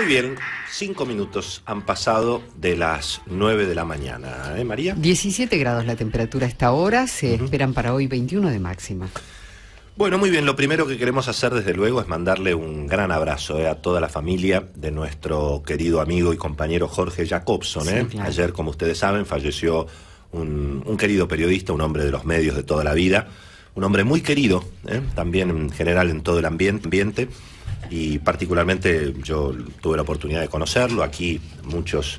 Muy bien, 5 minutos han pasado de las 9 de la mañana, ¿eh, María? 17 grados la temperatura a esta hora, se esperan para hoy 21 de máxima. Bueno, muy bien, lo primero que queremos hacer desde luego es mandarle un gran abrazo a toda la familia de nuestro querido amigo y compañero Jorge Jacobson. Sí, claro. Ayer, como ustedes saben, falleció un querido periodista, un hombre de los medios de toda la vida, un hombre muy querido, también en general en todo el ambiente, y particularmente yo tuve la oportunidad de conocerlo. Aquí muchos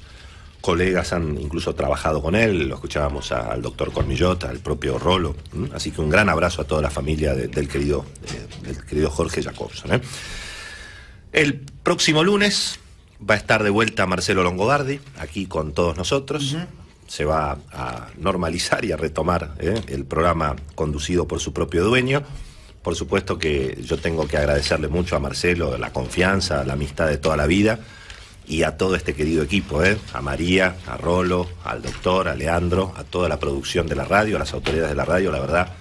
colegas han incluso trabajado con él, lo escuchábamos al doctor Cormillot, al propio Rolo, así que un gran abrazo a toda la familia del querido Jorge Jacobson. El próximo lunes va a estar de vuelta Marcelo Longobardi, aquí con todos nosotros. Se va a normalizar y a retomar el programa conducido por su propio dueño. Por supuesto que yo tengo que agradecerle mucho a Marcelo la confianza, la amistad de toda la vida, y a todo este querido equipo, a María, a Rolo, al doctor, a Leandro, a toda la producción de la radio, a las autoridades de la radio. La verdad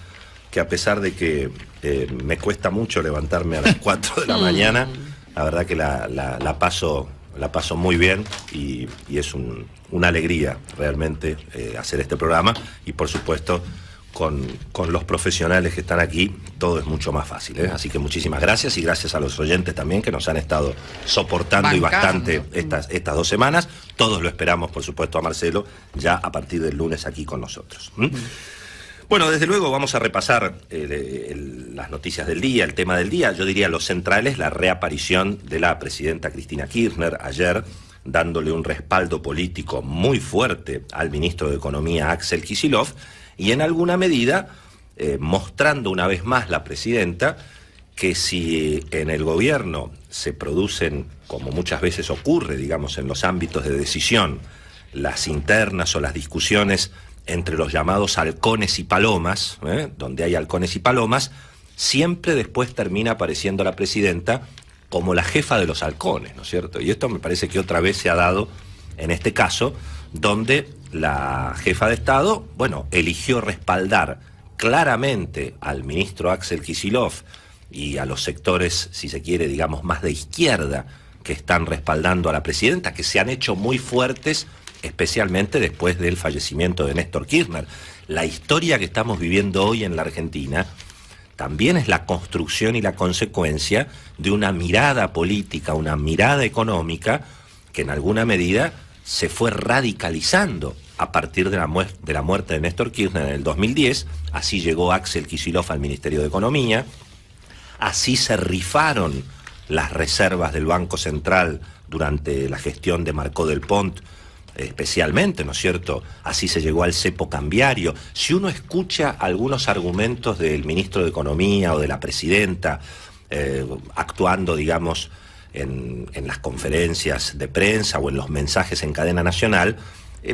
que a pesar de que me cuesta mucho levantarme a las 4 de la mañana, la verdad que la paso muy bien, y es una alegría realmente hacer este programa, y por supuesto con los profesionales que están aquí todo es mucho más fácil, Así que muchísimas gracias, y gracias a los oyentes también que nos han estado soportando y bastante estas 2 semanas. Todos lo esperamos, por supuesto, a Marcelo ya a partir del lunes aquí con nosotros. Bueno, desde luego vamos a repasar las noticias del día, el tema del día. Yo diría lo central es la reaparición de la presidenta Cristina Kirchner ayer, dándole un respaldo político muy fuerte al ministro de Economía Axel Kicillof, y en alguna medida mostrando una vez más la presidenta que si en el gobierno se producen, como muchas veces ocurre, digamos, en los ámbitos de decisión, las internas o las discusiones entre los llamados halcones y palomas, donde hay halcones y palomas, siempre después termina apareciendo la presidenta como la jefa de los halcones, ¿no es cierto? Y esto me parece que otra vez se ha dado en este caso, donde la jefa de Estado, eligió respaldar claramente al ministro Axel Kicillof y a los sectores, si se quiere, digamos, más de izquierda, que están respaldando a la presidenta, que se han hecho muy fuertes, especialmente después del fallecimiento de Néstor Kirchner. La historia que estamos viviendo hoy en la Argentina también es la construcción y la consecuencia de una mirada política, una mirada económica que en alguna medida se fue radicalizando a partir de la muerte de Néstor Kirchner en el 2010. Así llegó Axel Kicillof al Ministerio de Economía, así se rifaron las reservas del Banco Central durante la gestión de Marcó del Pont, especialmente, ¿no es cierto? Así se llegó al cepo cambiario. Si uno escucha algunos argumentos del ministro de Economía o de la presidenta actuando, digamos, en las conferencias de prensa o en los mensajes en cadena nacional,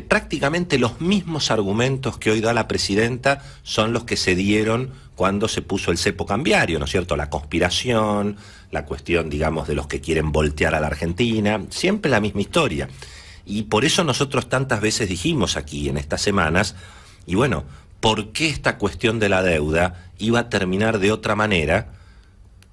prácticamente los mismos argumentos que hoy da la presidenta son los que se dieron cuando se puso el cepo cambiario, ¿no es cierto? La conspiración, la cuestión, digamos, de los que quieren voltear a la Argentina, siempre la misma historia. Y por eso nosotros tantas veces dijimos aquí en estas semanas, y bueno, ¿por qué esta cuestión de la deuda iba a terminar de otra manera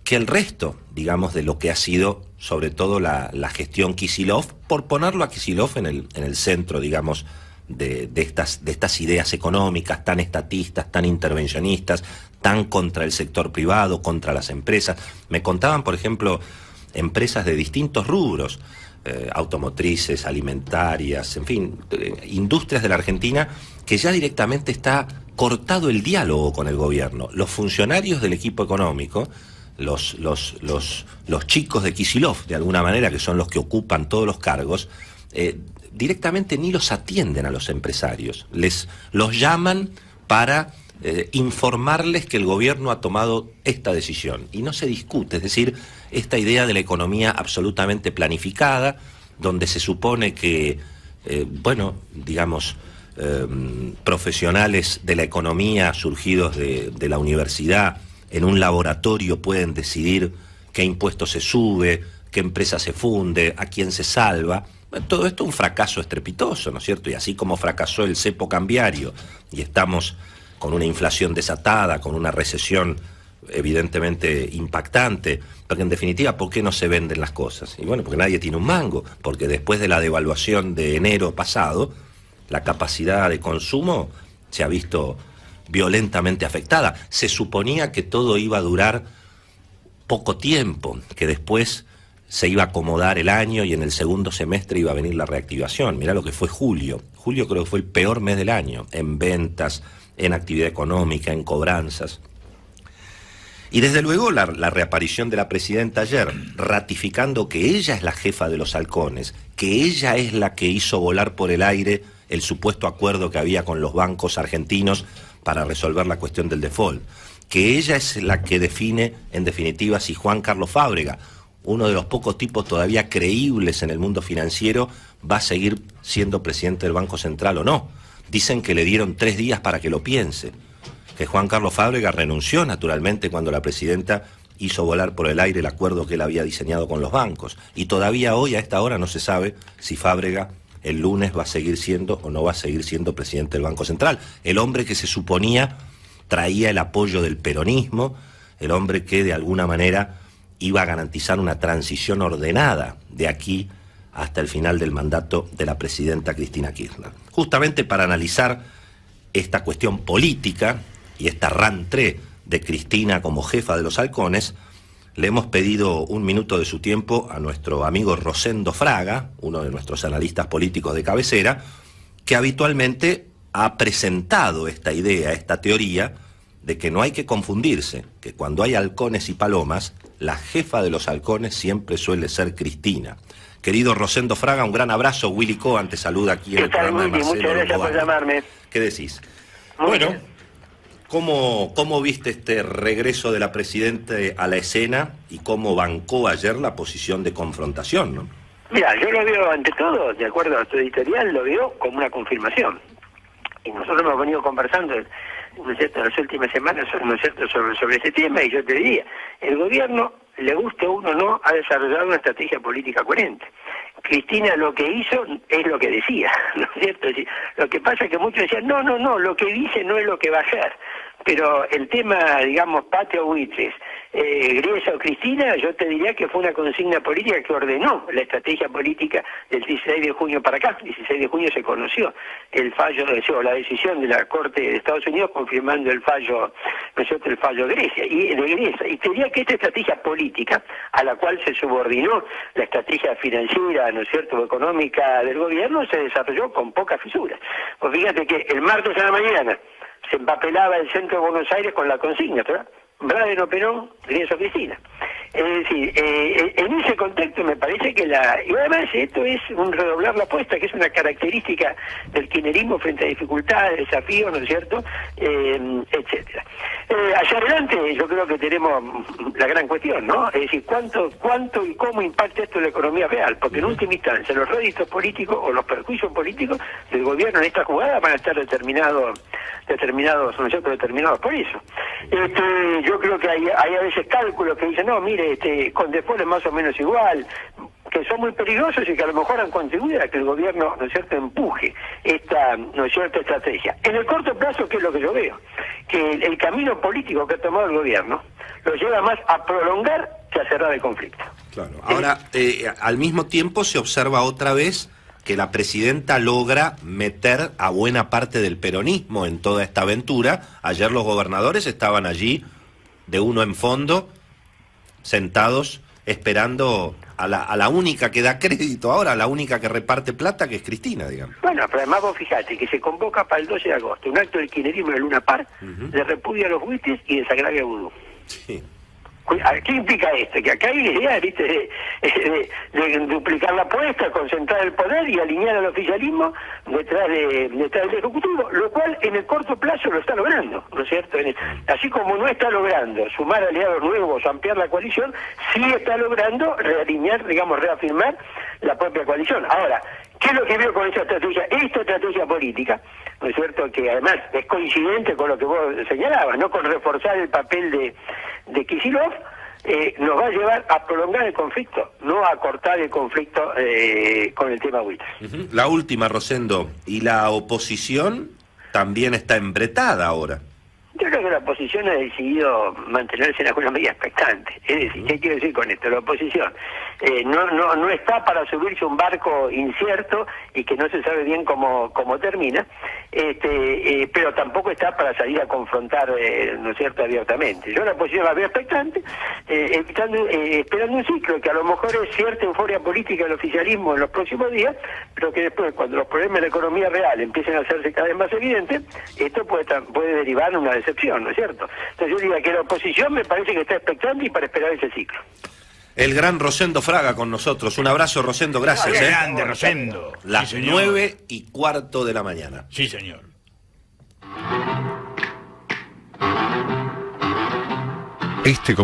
que el resto, digamos, de lo que ha sido sobre todo la gestión Kicillof, por ponerlo a Kicillof en el centro, digamos, de estas ideas económicas tan estatistas, tan intervencionistas, tan contra el sector privado, contra las empresas? Me contaban, por ejemplo, empresas de distintos rubros, automotrices, alimentarias, en fin, industrias de la Argentina, que ya directamente está cortado el diálogo con el gobierno. Los funcionarios del equipo económico, los chicos de Kicillof, de alguna manera, que son los que ocupan todos los cargos, directamente ni los atienden a los empresarios. Los llaman para informarles que el gobierno ha tomado esta decisión. Y no se discute, es decir, esta idea de la economía absolutamente planificada, donde se supone que, profesionales de la economía surgidos de la universidad, en un laboratorio pueden decidir qué impuesto se sube, qué empresa se funde, a quién se salva. Todo esto es un fracaso estrepitoso, ¿no es cierto? Y así como fracasó el cepo cambiario y estamos con una inflación desatada, con una recesión evidentemente impactante, porque en definitiva, ¿por qué no se venden las cosas? Y bueno, porque nadie tiene un mango, porque después de la devaluación de enero pasado, la capacidad de consumo se ha visto violentamente afectada. Se suponía que todo iba a durar poco tiempo, que después se iba a acomodar el año y en el segundo semestre iba a venir la reactivación. Mirá lo que fue julio. Julio creo que fue el peor mes del año, en ventas, en actividad económica, en cobranzas. Y desde luego la reaparición de la presidenta ayer, ratificando que ella es la jefa de los halcones, que ella es la que hizo volar por el aire el supuesto acuerdo que había con los bancos argentinos para resolver la cuestión del default, que ella es la que define, en definitiva, si Juan Carlos Fábrega, uno de los pocos tipos todavía creíbles en el mundo financiero, va a seguir siendo presidente del Banco Central o no. Dicen que le dieron 3 días para que lo piense, que Juan Carlos Fábrega renunció naturalmente cuando la presidenta hizo volar por el aire el acuerdo que él había diseñado con los bancos. Y todavía hoy, a esta hora, no se sabe si Fábrega el lunes va a seguir siendo o no va a seguir siendo presidente del Banco Central. El hombre que se suponía traía el apoyo del peronismo, el hombre que de alguna manera iba a garantizar una transición ordenada de aquí hasta el final del mandato de la presidenta Cristina Kirchner. Justamente para analizar esta cuestión política y esta rentrée de Cristina como jefa de los halcones, le hemos pedido un minuto de su tiempo a nuestro amigo Rosendo Fraga, uno de nuestros analistas políticos de cabecera, que habitualmente ha presentado esta idea, esta teoría, de que no hay que confundirse, que cuando hay halcones y palomas, la jefa de los halcones siempre suele ser Cristina. Querido Rosendo Fraga, un gran abrazo. Willy Cohen te saluda aquí en el programa de Marcelo. Muchas gracias por llamarme. ¿Qué decís? Muy bueno, bien. ¿Cómo viste este regreso de la presidenta a la escena y cómo bancó ayer la posición de confrontación, ¿no? Mira, yo lo veo ante todo, de acuerdo a tu editorial, lo veo como una confirmación. Y nosotros hemos venido conversando, ¿no es cierto?, en las últimas semanas, ¿no es cierto?, sobre ese tema, y yo te diría, el gobierno, le guste a uno o no, ha desarrollado una estrategia política coherente. Cristina lo que hizo es lo que decía, ¿no es cierto? Es decir, lo que pasa es que muchos decían, no, lo que dice no es lo que va a hacer. Pero el tema, digamos, patio buitres, Griesa o Cristina, yo te diría que fue una consigna política que ordenó la estrategia política del 16 de junio para acá. El 16 de junio se conoció el fallo, o la decisión de la Corte de Estados Unidos confirmando el fallo, ¿no es cierto?, el fallo de Grecia. Y te diría que esta estrategia política, a la cual se subordinó la estrategia financiera, ¿no es cierto?, o económica del gobierno, se desarrolló con pocas fisuras. Pues fíjate que el martes a la mañana se empapelaba el centro de Buenos Aires con la consigna, ¿verdad? Braden o Perón, Griesa o Cristina. Es decir, en ese contexto me parece que y además esto es un redoblar la apuesta, que es una característica del kirchnerismo frente a dificultades, desafíos, ¿no es cierto?, etcétera. Hacia adelante yo creo que tenemos la gran cuestión, ¿no? Es decir, cuánto y cómo impacta esto en la economía real, porque en última instancia los réditos políticos o los perjuicios políticos del gobierno en esta jugada van a estar determinados, ¿no es cierto?, determinados por eso. Yo creo que hay a veces cálculos que dicen, no, mire, con default es más o menos igual, que son muy peligrosos y que a lo mejor han contribuido a que el gobierno, ¿no es cierto?, empuje esta, ¿no es cierto?, estrategia. En el corto plazo, ¿qué es lo que yo veo? Que el camino político que ha tomado el gobierno lo lleva más a prolongar que a cerrar el conflicto. Claro. Ahora, al mismo tiempo se observa otra vez que la presidenta logra meter a buena parte del peronismo en toda esta aventura. Ayer los gobernadores estaban allí, de uno en fondo, sentados, esperando a la única que da crédito ahora, a la única que reparte plata, que es Cristina, digamos. Bueno, pero además vos fijate que se convoca para el 12 de agosto un acto del kirchnerismo de Luna Park, de repudio a los buitres y desagravio a Vudú. Sí. ¿Qué implica esto? Que acá hay la idea, ¿viste?, de duplicar la apuesta, concentrar el poder y alinear al oficialismo detrás del Ejecutivo, lo cual en el corto plazo lo está logrando, ¿no es cierto? Así como no está logrando sumar aliados nuevos, ampliar la coalición, sí está logrando realinear, digamos, reafirmar la propia coalición. Ahora, ¿qué es lo que veo con esta estrategia? Esta estrategia política, ¿no es cierto?, que además es coincidente con lo que vos señalabas, ¿no?, con reforzar el papel de Kicillof, nos va a llevar a prolongar el conflicto, no a cortar el conflicto con el tema buitres. La última, Rosendo, ¿y la oposición también está embretada ahora? Yo creo que la oposición ha decidido mantenerse en alguna medida expectante. Es decir, ¿qué quiero decir con esto? La oposición no está para subirse a un barco incierto y que no se sabe bien cómo termina, pero tampoco está para salir a confrontar, ¿no es cierto?, abiertamente. Yo la oposición la veo expectante, esperando un ciclo que a lo mejor es cierta euforia política del oficialismo en los próximos días, pero que después, cuando los problemas de la economía real empiecen a hacerse cada vez más evidentes, esto puede derivar en una decepción, ¿no es cierto? Entonces yo diría que la oposición me parece que está expectante y para esperar ese ciclo. El gran Rosendo Fraga con nosotros. Un abrazo, Rosendo, gracias. Grande, Rosendo. Las 9:15 de la mañana. Sí, señor. Este